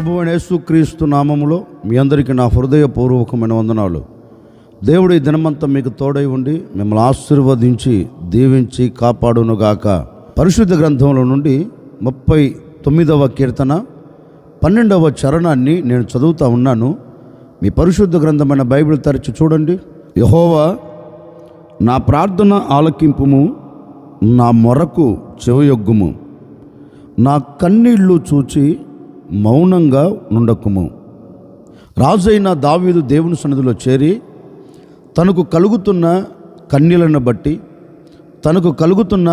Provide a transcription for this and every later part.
ప్రభువైన యేసుక్రీస్తు నామములో మీ అందరికీ నా హృదయపూర్వకమైన వందనాలు. దేవుడి దినమంతా మీకు తోడై ఉండి మిమ్మల్ని ఆశీర్వదించి దీవించి కాపాడునుగాక. పరిశుద్ధ గ్రంథంలో నుండి 39వ కీర్తన 12వ చరణాన్ని నేను చదువుతా ఉన్నాను. మీ పరిశుద్ధ గ్రంథమైన బైబిల్ తెరచి చూడండి. యెహోవా నా ప్రార్థన ఆలకింపుము, నా మొరకు చెవియొగ్గుము, నా కన్నీళ్లు చూచి మౌనంగా నుండకుము. రాజైన దావీదు దేవుని సన్నిధిలో చేరి తనకు కలుగుతున్న కన్నీళ్లను బట్టి, తనకు కలుగుతున్న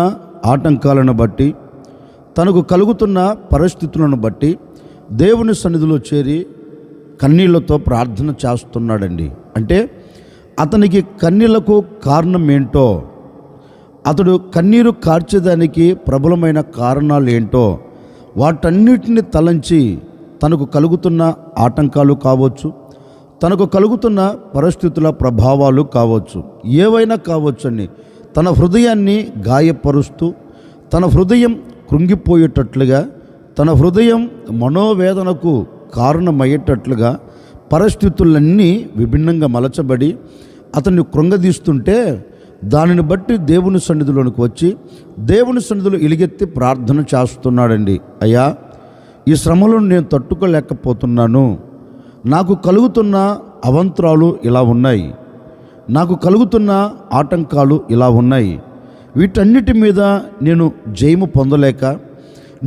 ఆటంకాలను బట్టి, తనకు కలుగుతున్న పరిస్థితులను బట్టి దేవుని సన్నిధిలో చేరి కన్నీళ్లతో ప్రార్థన చేస్తున్నాడండి. అంటే అతనికి కన్నీళ్లకు కారణం ఏంటో, అతడు కన్నీరు కార్చేదానికి ప్రబలమైన కారణాలు ఏంటో వాటన్నిటిని తలంచి తనకు కలుగుతున్న ఆటంకాలు కావచ్చు, తనకు కలుగుతున్న పరిస్థితుల ప్రభావాలు కావచ్చు, ఏవైనా కావచ్చండి, తన హృదయాన్ని గాయపరుస్తూ, తన హృదయం కృంగిపోయేటట్లుగా, తన హృదయం మనోవేదనకు కారణమయ్యేటట్లుగా పరిస్థితులన్నీ విభిన్నంగా మలచబడి అతన్ని కృంగదీస్తుంటే దానిని బట్టి దేవుని సన్నిధిలోనికి వచ్చి దేవుని సన్నిధిలో ఎలుగెత్తి ప్రార్థన చేస్తున్నాడండి. అయ్యా, ఈ శ్రమలను నేను తట్టుకోలేకపోతున్నాను, నాకు కలుగుతున్న అవంతరాలు ఇలా ఉన్నాయి, నాకు కలుగుతున్న ఆటంకాలు ఇలా ఉన్నాయి, వీటన్నిటి మీద నేను జయము పొందలేక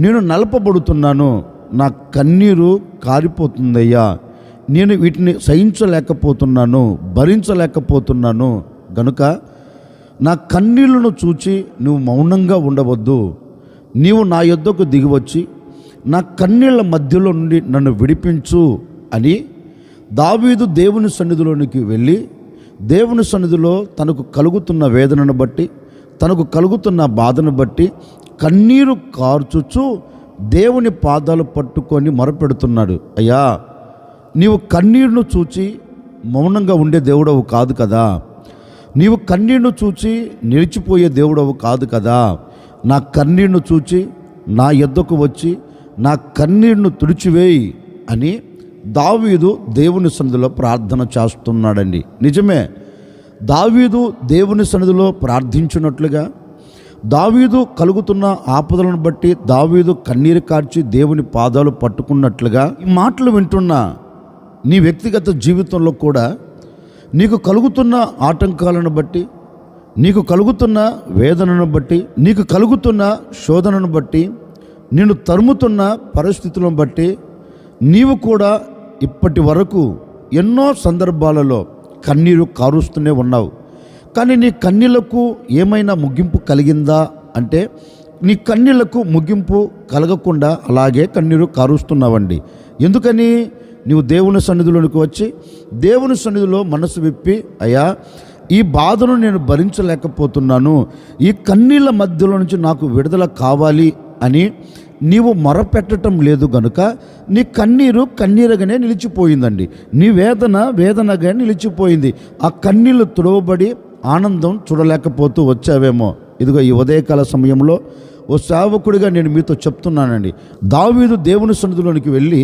నేను నలపబడుతున్నాను, నా కన్నీరు కారిపోతుందయ్యా, నేను వీటిని సహించలేకపోతున్నాను, భరించలేకపోతున్నాను, గనుక నా కన్నీళ్లను చూచి నువ్వు మౌనంగా ఉండవద్దు, నీవు నా యొద్దకు దిగివచ్చి నా కన్నీళ్ల మధ్యలో నుండి నన్ను విడిపించు అని దావీదు దేవుని సన్నిధిలోనికి వెళ్ళి దేవుని సన్నిధిలో తనకు కలుగుతున్న వేదనను బట్టి, తనకు కలుగుతున్న బాధను బట్టి కన్నీరు కార్చుచు దేవుని పాదాలు పట్టుకొని మొరపెడుతున్నాడు. అయ్యా, నీవు కన్నీరును చూచి మౌనంగా ఉండే దేవుడవు కాదు కదా, నీవు కన్నీరును చూచి నిలిచిపోయే దేవుడవు కాదు కదా, నా కన్నీరును చూచి నా యొద్దకు వచ్చి నా కన్నీరును తుడిచివేయి అని దావీదు దేవుని సన్నిధిలో ప్రార్థన చేస్తున్నాడండి. నిజమే, దావీదు దేవుని సన్నిధిలో ప్రార్థించినట్లుగా, దావీదు కలుగుతున్న ఆపదలను బట్టి దావీదు కన్నీరు కార్చి దేవుని పాదాలు పట్టుకున్నట్లుగా ఈ మాటలు వింటున్న నీ వ్యక్తిగత జీవితంలో కూడా నీకు కలుగుతున్న ఆటంకాలను బట్టి, నీకు కలుగుతున్న వేదనను బట్టి, నీకు కలుగుతున్న శోధనను బట్టి, నిన్ను తరుముతున్న పరిస్థితులను బట్టి నీవు కూడా ఇప్పటి వరకు ఎన్నో సందర్భాలలో కన్నీరు కారుస్తూనే ఉన్నావు. కానీ నీ కన్నీళ్లకు ఏమైనా ముగింపు కలిగిందా అంటే నీ కన్నీళ్లకు ముగింపు కలగకుండా అలాగే కన్నీరు కారుస్తున్నావండి. ఎందుకని? నీవు దేవుని సన్నిధిలోనికి వచ్చి దేవుని సన్నిధిలో మనసు విప్పి, అయ్యా, ఈ బాధను నేను భరించలేకపోతున్నాను, ఈ కన్నీళ్ళ మధ్యలో నుంచి నాకు విడుదల కావాలి అని నీవు మొరపెట్టడం లేదు గనుక నీ కన్నీరు కన్నీరుగానే నిలిచిపోయిందండి, నీ వేదన వేదనగా నిలిచిపోయింది. ఆ కన్నీళ్ళు తుడవబడి ఆనందం చూడలేకపోతూ వచ్చావేమో. ఇదిగో ఈ ఉదయకాల సమయంలో ఓ సేవకుడిగా నేను మీతో చెప్తున్నానండి, దావీదు దేవుని సన్నిధిలోనికి వెళ్ళి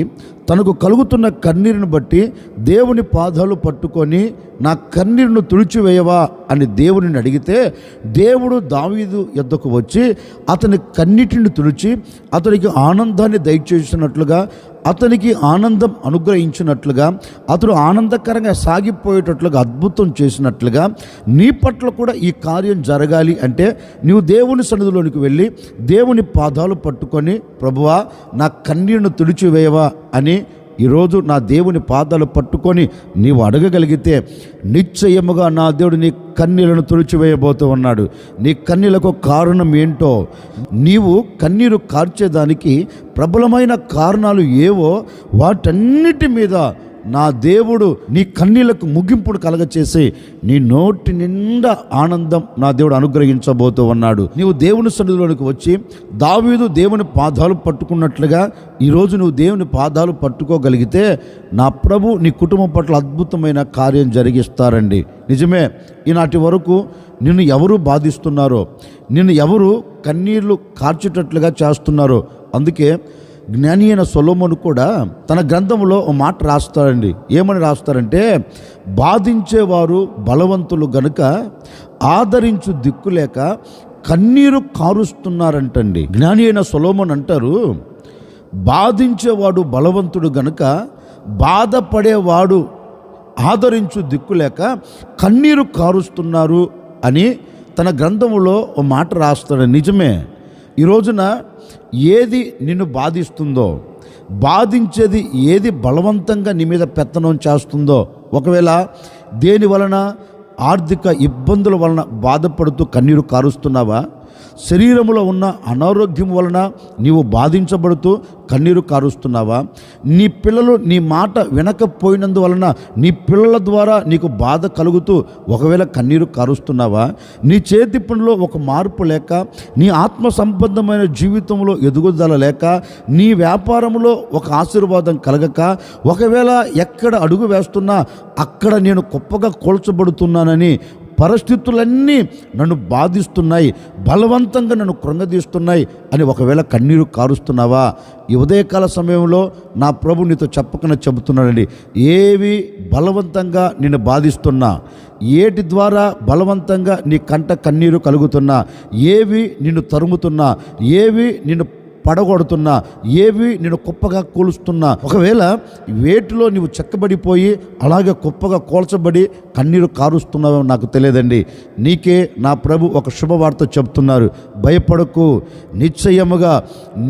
తనకు కలుగుతున్న కన్నీరుని బట్టి దేవుని పాదాలు పట్టుకొని నా కన్నీరును తుడిచివేయవా అని దేవుని అడిగితే దేవుడు దావీదు యొద్దకు వచ్చి అతని కన్నీటిని తుడిచి అతనికి ఆనందాన్ని దయచేసినట్లుగా, అతనికి ఆనందం అనుగ్రహించినట్లుగా, అతడు ఆనందకరంగా సాగిపోయేటట్లుగా అద్భుతం చేసినట్లుగా నీ పట్ల కూడా ఈ కార్యం జరగాలి అంటే నీవు దేవుని సన్నిధిలోనికి వెళ్ళి దేవుని పాదాలు పట్టుకొని, ప్రభువా నా కన్నీరును తుడిచివేయవా అని ఈరోజు నా దేవుని పాదాలు పట్టుకొని నీవు అడగగలిగితే నిశ్చయముగా నా దేవుడు నీ కన్నీళ్లను తుడిచివేయబోతూ ఉన్నాడు. నీ కన్నీళ్లకు కారణం ఏంటో, నీవు కన్నీరు కార్చేదానికి ప్రబలమైన కారణాలు ఏవో వాటన్నిటి మీద నా దేవుడు నీ కన్నీళ్లకు ముగింపును కలగచేసి నీ నోటి నిండా ఆనందం నా దేవుడు అనుగ్రహించబోతూ ఉన్నాడు. నీవు దేవుని సన్నిధిలోనికి వచ్చి దావీదు దేవుని పాదాలు పట్టుకున్నట్లుగా ఈరోజు నువ్వు దేవుని పాదాలు పట్టుకోగలిగితే నా ప్రభు నీ కుటుంబం పట్ల అద్భుతమైన కార్యం జరిగిస్తారండి. నిజమే, ఈనాటి వరకు నిన్ను ఎవరు బాధిస్తున్నారో, నిన్ను ఎవరు కన్నీళ్లు కార్చేటట్లుగా చేస్తున్నారో, అందుకే జ్ఞాని అయిన సొలొమోను కూడా తన గ్రంథంలో ఒక మాట రాస్తాడండి. ఏమని రాస్తారంటే, బాధించేవారు బలవంతులు గనుక ఆదరించు దిక్కులేక కన్నీరు కారుస్తున్నారంటండి. జ్ఞాని అయిన సొలొమోను అంటారు, బాధించేవాడు బలవంతుడు గనుక బాధపడేవాడు ఆదరించు దిక్కులేక కన్నీరు కారుస్తున్నారు అని తన గ్రంథంలో ఒక మాట రాస్తాడు. నిజమే. ఈ రోజున ఏది నిన్ను బాధిస్తుందో, బాధించేది ఏది బలవంతంగా నీ మీద పెత్తనం చేస్తుందో, ఒకవేళ దేని వలన ఆర్థిక ఇబ్బందుల వలన బాధపడుతూ కన్నీరు కారుస్తున్నావా, శరీరంలో ఉన్న అనారోగ్యం వలన నీవు బాధించబడుతూ కన్నీరు కారుస్తున్నావా, నీ పిల్లలు నీ మాట వినకపోయినందువలన నీ పిల్లల ద్వారా నీకు బాధ కలుగుతూ ఒకవేళ కన్నీరు కారుస్తున్నావా, నీ చేతి పనిలో ఒక మార్పు లేక, నీ ఆత్మ సంబంధమైన జీవితంలో ఎదుగుదల లేక, నీ వ్యాపారంలో ఒక ఆశీర్వాదం కలగక, ఒకవేళ ఎక్కడ అడుగు వేస్తున్నా అక్కడ నేను గొప్పగా కోల్చబడుతున్నానని పరిస్థితులన్నీ నన్ను బాధిస్తున్నాయి, బలవంతంగా నన్ను కృంగదీస్తున్నాయి అని ఒకవేళ కన్నీరు కారుస్తున్నావా, ఈ ఉదయకాల సమయంలో నా ప్రభు నీతో చెప్పకుండా చెబుతున్నాడండి. ఏవి బలవంతంగా నిన్ను బాధిస్తున్నా, ఏటి ద్వారా బలవంతంగా నీ కంట కన్నీరు కలుగుతున్నా, ఏవి నిన్ను తరుముతున్నా, ఏవి నిన్ను పడగొడుతున్నా, ఏవి నేను కుప్పగా కూలుస్తున్నా, ఒకవేళ వేటిలో నీవు చెక్కబడిపోయి అలాగే కుప్పగా కోల్చబడి కన్నీరు కారుస్తున్నావో నాకు తెలియదండి. నీకే నా ప్రభు ఒక శుభవార్త చెప్తున్నారు. భయపడకు, నిశ్చయముగా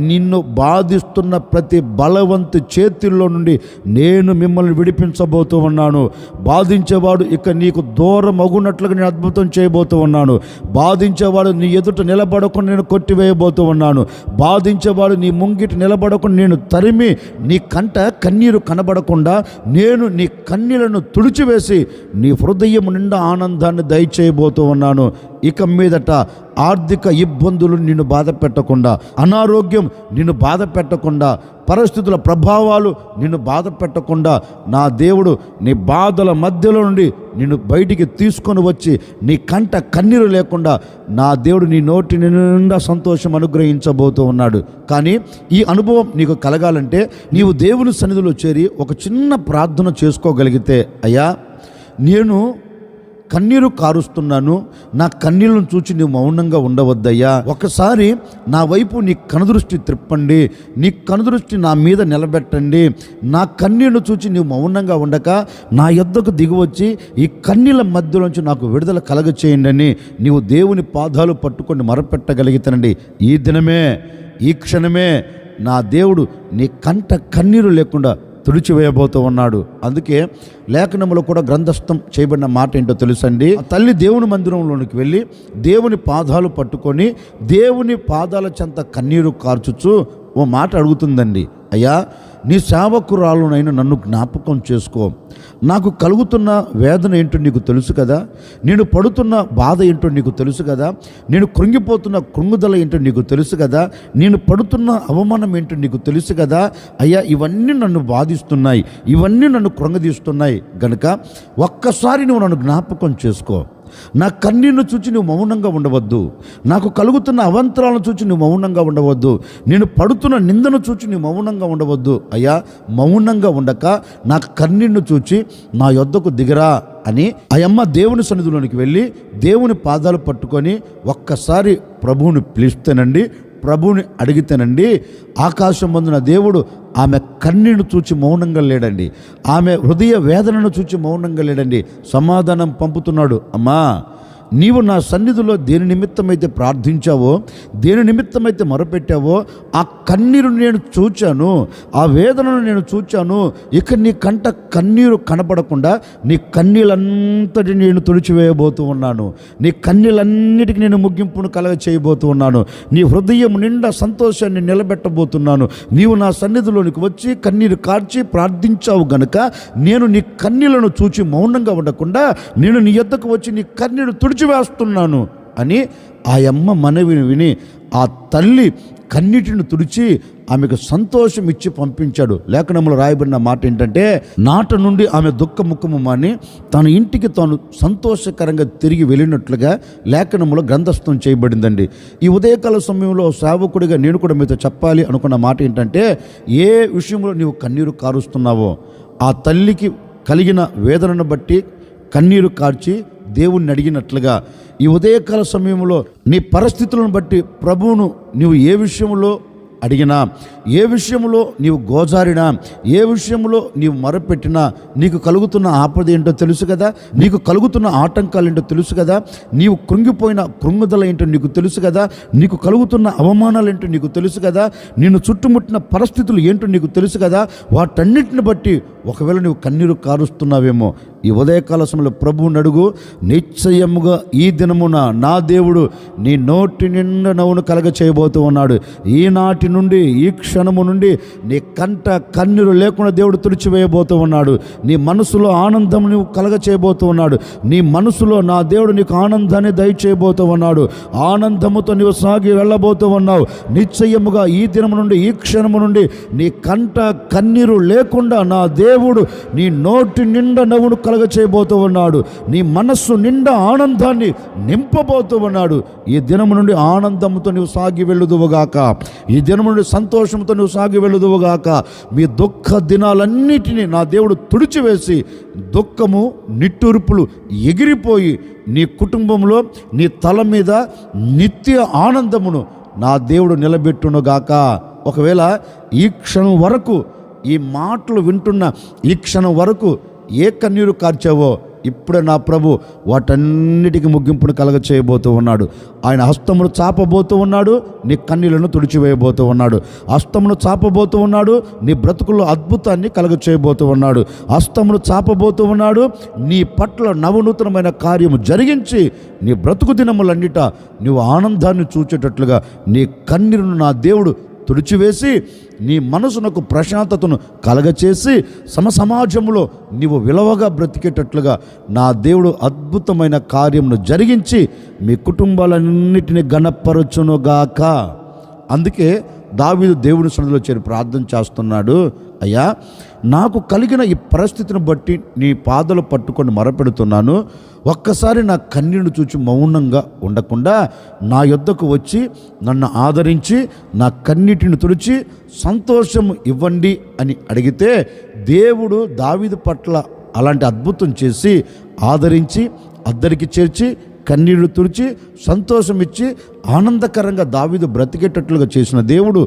నిన్ను బాధిస్తున్న ప్రతి బలవంతు చేతుల్లో నుండి నేను మిమ్మల్ని విడిపించబోతూ ఉన్నాను. బాధించేవాడు ఇక నీకు దూరం అగునట్లుగా నేను అద్భుతం చేయబోతూ ఉన్నాను. బాధించేవాడు నీ ఎదుట నిలబడకుండా నేను కొట్టివేయబోతూ ఉన్నాను. బాధించేవాడు నీ ముంగిటి నిలబడకుండా నేను తరిమి నీ కంట కన్నీరు కనబడకుండా నేను నీ కన్నీళ్లను తుడిచివేసి నీ హృదయం నిండా ఆనందాన్ని దయచేయబోతూ ఉన్నాను. ఇక మీదట ఆర్థిక ఇబ్బందులు నిన్ను బాధ పెట్టకుండా, అనారోగ్యం నిన్ను బాధ పెట్టకుండా, పరిస్థితుల ప్రభావాలు నిన్ను బాధ పెట్టకుండా నా దేవుడు నీ బాధల మధ్యలో నుండి నిన్ను బయటికి తీసుకొని వచ్చి నీ కంట కన్నీరు లేకుండా నా దేవుడు నీ నోటి నిండా సంతోషం అనుగ్రహించబోతూ ఉన్నాడు. కానీ ఈ అనుభవం నీకు కలగాలంటే నీవు దేవుని సన్నిధిలో చేరి ఒక చిన్న ప్రార్థన చేసుకోగలిగితే, అయ్యా నేను కన్నీరు కారుస్తున్నాను, నా కన్నీళ్ళను చూచి నువ్వు మౌనంగా ఉండవద్దయ్యా, ఒకసారి నా వైపు నీ కనుదృష్టి త్రిప్పండి, నీ కనుదృష్టి నా మీద నిలబెట్టండి, నా కన్నీళ్లను చూచి నువ్వు మౌనంగా ఉండక నా యొద్దకు దిగివచ్చి ఈ కన్నీళ్ళ మధ్యలోంచి నాకు విడుదల కలగచేయండి అని నీవు దేవుని పాదాలు పట్టుకొని మొరపెట్టగలిగితేనండి, ఈ దినమే ఈ క్షణమే నా దేవుడు నీ కంట కన్నీరు లేకుండా తుడిచివేయబోతూ ఉన్నాడు. అందుకే లేఖనంలో కూడా గ్రంథస్థం చేయబడిన మాట ఏంటో తెలుసండి. తల్లి దేవుని మందిరంలోనికి వెళ్ళి దేవుని పాదాలు పట్టుకొని దేవుని పాదాల చెంత కన్నీరు కార్చుచు ఓ మాట అడుగుతుందండి, అయ్యా నీ సేవకురాలునైనా నన్ను జ్ఞాపకం చేసుకో, నాకు కలుగుతున్న వేదన ఏంటో నీకు తెలుసు కదా, నేను పడుతున్న బాధ ఏంటో నీకు తెలుసు కదా, నేను కృంగిపోతున్న కృంగుదల ఏంటో నీకు తెలుసు కదా, నేను పడుతున్న అవమానం ఏంటో నీకు తెలుసు కదా, అయ్యా ఇవన్నీ నన్ను బాధిస్తున్నాయి, ఇవన్నీ నన్ను కృంగదీస్తున్నాయి గనుక ఒక్కసారి నువ్వు నన్ను జ్ఞాపకం చేసుకో. నా కన్నీళ్లను చూచి నువ్వు మౌనంగా ఉండవద్దు, నాకు కలుగుతున్న అవంతరాలను చూచి నువ్వు మౌనంగా ఉండవద్దు, నేను పడుతున్న నిందను చూచి నువ్వు మౌనంగా ఉండవద్దు. అయ్యా మౌనంగా ఉండక నా కన్నీళ్లను చూచి నా యొద్దకు దిగరా అని ఆ అమ్మ దేవుని సన్నిధిలోనికి వెళ్ళి దేవుని పాదాలు పట్టుకొని ఒక్కసారి ప్రభువుని పిలిస్తేనండి, ప్రభువుని అడిగితేనండి, ఆకాశం మందున దేవుడు ఆమె కన్నీళ్లు చూచి మౌనంగా లేడండి, ఆమె హృదయ వేదనను చూచి మౌనంగా లేడండి, సమాధానం పంపుతున్నాడు. అమ్మా నీవు నా సన్నిధిలో దేని నిమిత్తమైతే ప్రార్థించావో, దేని నిమిత్తమైతే మొరపెట్టావో ఆ కన్నీరు నేను చూచాను, ఆ వేదనను నేను చూచాను. ఇక నీ కంట కన్నీరు కనబడకుండా నీ కన్నీళ్ళంతటి నేను తుడిచివేయబోతూ ఉన్నాను, నీ కన్నీళ్ళన్నిటికీ నేను ముగింపును కలగ చేయబోతూ ఉన్నాను, నీ హృదయం నిండా సంతోషాన్ని నిలబెట్టబోతున్నాను. నీవు నా సన్నిధిలోనికి వచ్చి కన్నీరు కార్చి ప్రార్థించావు గనుక నేను నీ కన్నీళ్లను చూచి మౌనంగా ఉండకుండా నేను నీ యొద్దకు వచ్చి నీ కన్నీరు తుడిచివేస్తున్నాను అని ఆ అమ్మ మనవిని విని ఆ తల్లి కన్నీటిని తుడిచి ఆమెకు సంతోషం ఇచ్చి పంపించాడు. లేఖనంలో రాయబడిన మాట ఏంటంటే, నాట నుండి ఆమె దుఃఖముఖము మాని తన ఇంటికి తాను సంతోషకరంగా తిరిగి వెళ్ళినట్లుగా లేఖనంలో గ్రంథస్థం చేయబడిందండి. ఈ ఉదయకాల సమయంలో సేవకుడిగా నేను కూడా మీతో చెప్పాలి అనుకున్న మాట ఏంటంటే, ఏ విషయంలో నీవు కన్నీరు కారుస్తున్నావో ఆ తల్లికి కలిగిన వేదనను బట్టి కన్నీరు కార్చి దేవుణ్ణి అడిగినట్లుగా ఈ ఉదయకాల సమయంలో నీ పరిస్థితులను బట్టి ప్రభువును నీవు ఏ విషయంలో అడిగినా, ఏ విషయంలో నీవు గోజారినా, ఏ విషయంలో నీవు మొరపెట్టినా నీకు కలుగుతున్న ఆపద ఏంటో తెలుసు కదా, నీకు కలుగుతున్న ఆటంకాలు ఏంటో తెలుసు కదా, నీవు కృంగిపోయిన కృంగుదల ఏంటో నీకు తెలుసు కదా, నీకు కలుగుతున్న అవమానాలు ఏంటో నీకు తెలుసు కదా, నిన్ను చుట్టుముట్టిన పరిస్థితులు ఏంటో నీకు తెలుసు కదా. వాటన్నిటిని బట్టి ఒకవేళ నీవు కన్నీరు కారుస్తున్నావేమో, ఈ ఉదయకాల సమయంలో ప్రభువుని అడుగు. నిశ్చయముగా ఈ దినమున నా దేవుడు నీ నోటి నిండా నవ్వును కలగ చేయబోతూ ఉన్నాడు. ఈనాటి నుండి, ఈ క్షణము నుండి నీ కంట కన్నీరు లేకుండా దేవుడు తుడిచివేయబోతూ ఉన్నాడు. నీ మనసులో ఆనందం నువ్వు కలగ చేయబోతూ ఉన్నాడు. నీ మనసులో నా దేవుడు నీకు ఆనందాన్ని దయచేయబోతూ ఉన్నాడు. ఆనందముతో నీవు సాగి వెళ్ళబోతూ ఉన్నావు. నిశ్చయముగా ఈ దినము నుండి, ఈ క్షణము నుండి నీ కంట కన్నీరు లేకుండా నా దేవుడు నీ నోటి నిండా నవ్వును కలగ చేయబోతూ ఉన్నాడు. నీ మనస్సు నిండా ఆనందాన్ని నింపబోతూ ఉన్నాడు. ఈ దినము నుండి ఆనందంతో నువ్వు సాగి వెళ్ళుదువుగాక. ఈ దినము నుండి సంతోషంతో నువ్వు సాగి వెళ్ళుదువుగాక. మీ దుఃఖ దినాలన్నిటినీ నా దేవుడు తుడిచివేసి, దుఃఖము నిట్టూర్పులు ఎగిరిపోయి నీ కుటుంబంలో, నీ తల మీద నిత్య ఆనందమును నా దేవుడు నిలబెట్టునుగాక. ఒకవేళ ఈ క్షణం వరకు, ఈ మాటలు వింటున్న ఈ క్షణం వరకు ఏ కన్నీరు కార్చావో, ఇప్పుడే నా ప్రభు వాటన్నిటికీ ముగింపును కలగ చేయబోతూ ఉన్నాడు. ఆయన హస్తమును చాపబోతూ ఉన్నాడు, నీ కన్నీళ్లను తుడిచివేయబోతూ ఉన్నాడు. హస్తమును చాపబోతూ ఉన్నాడు, నీ బ్రతుకుల్లో అద్భుతాన్ని కలగ చేయబోతూ ఉన్నాడు. హస్తమును చాపబోతూ ఉన్నాడు, నీ పట్ల నవనూతనమైన కార్యము జరిగించి నీ బ్రతుకు దినములన్నిట నీవు ఆనందాన్ని చూచేటట్లుగా నీ కన్నీరును నా దేవుడు తుడిచివేసి నీ మనసునకు ప్రశాంతతను కలగచేసి సమాజంలో నీవు విలువగా బ్రతికేటట్లుగా నా దేవుడు అద్భుతమైన కార్యమును జరిగించి మీ కుటుంబాలన్నిటిని ఘనపరచునుగాక. అందుకే దావీదు దేవుని సన్నిధిలో చేరి ప్రార్థన చేస్తున్నాడు. అయ్యా, నాకు కలిగిన ఈ పరిస్థితిని బట్టి నీ పాదలు పట్టుకొని మొరపెడుతున్నాను. ఒక్కసారి నా కన్నీళ్లు చూచి మౌనంగా ఉండకుండా నా యొద్దకు వచ్చి నన్ను ఆదరించి నా కన్నీటిని తుడిచి సంతోషం ఇవ్వండి అని అడిగితే, దేవుడు దావీదు పట్ల అలాంటి అద్భుతం చేసి ఆదరించి అద్దరికి చేర్చి కన్నీళ్లు తుడిచి సంతోషం ఇచ్చి ఆనందకరంగా దావీదు బ్రతికేటట్లుగా చేసిన దేవుడు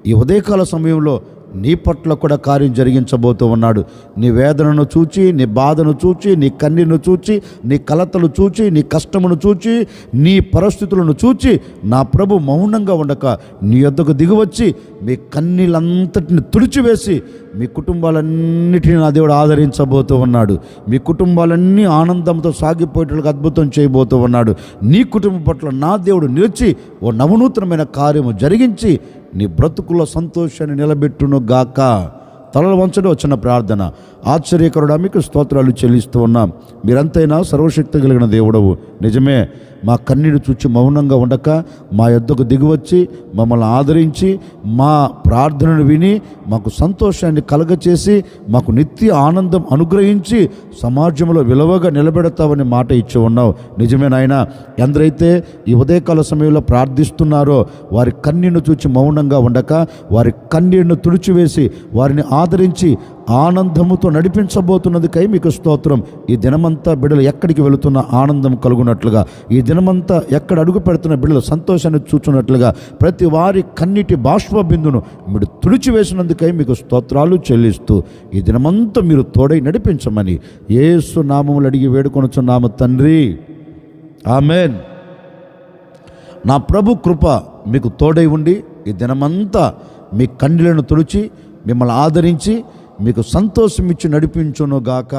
ఈ ఉదయకాల సమయంలో నీ పట్ల కూడా కార్యం జరిగించబోతూ ఉన్నాడు. నీ వేదనను చూచి, నీ బాధను చూచి, నీ కన్నీరును చూచి, నీ కలతలు చూచి, నీ కష్టమును చూచి, నీ పరిస్థితులను చూచి నా ప్రభు మౌనంగా ఉండక నీ యొద్దకు దిగివచ్చి మీ కన్నీళ్ళంతటిని తుడిచివేసి మీ కుటుంబాలన్నిటిని నా దేవుడు ఆదరించబోతూ ఉన్నాడు. మీ కుటుంబాలన్నీ ఆనందంతో సాగిపోయేటట్లుగా అద్భుతం చేయబోతూ ఉన్నాడు. నీ కుటుంబం పట్ల నా దేవుడు నిలిచి ఓ నవనూతనమైన కార్యము జరిగించి నీ బ్రతుకుల్లో సంతోషాన్ని నిలబెట్టును గాక. తలలు వంచడం వచ్చిన ప్రార్థన. ఆశ్చర్యకరుడా, మీకు స్తోత్రాలు చెల్లిస్తూ ఉన్నాం. మీరంతైనా సర్వశక్తి కలిగిన దేవుడవు. నిజమే, మా కన్నీరు చూచి మౌనంగా ఉండక మా యొద్దకు దిగివచ్చి మమ్మల్ని ఆదరించి మా ప్రార్థనను విని మాకు సంతోషాన్ని కలగచేసి మాకు నిత్య ఆనందం అనుగ్రహించి సమాజంలో విలువగా నిలబెడతావని మాట ఇచ్చి ఉన్నావు. నిజమే నాయనా. ఎందరైతే ఈ ఉదయకాల సమయంలో ప్రార్థిస్తున్నారో వారి కన్నీరును చూచి మౌనంగా ఉండక వారి కన్నీరును తుడిచివేసి వారిని ఆదరించి ఆనందముతో నడిపించబోతున్నదికై మీకు స్తోత్రం. ఈ దినమంతా బిడ్డలు ఎక్కడికి వెళుతున్న ఆనందం కలుగునట్లుగా, ఈ దినమంతా ఎక్కడ అడుగు పెడుతున్న బిడ్డలు సంతోషాన్ని చూచున్నట్లుగా ప్రతి వారి కన్నీటి బాష్ప బిందును మీరు తుడిచివేసినందుకై మీకు స్తోత్రాలు చెల్లిస్తూ ఈ దినమంతా మీరు తోడై నడిపించమని యేసు నామములు అడిగి వేడుకొనుచున్నాము తండ్రి, ఆమెన్. నా ప్రభు కృప మీకు తోడై ఉండి ఈ దినమంతా మీ కన్నీళ్లను తుడిచి మిమ్మల్ని ఆదరించి మీకు సంతోషం ఇచ్చి నడిపించునుగాక.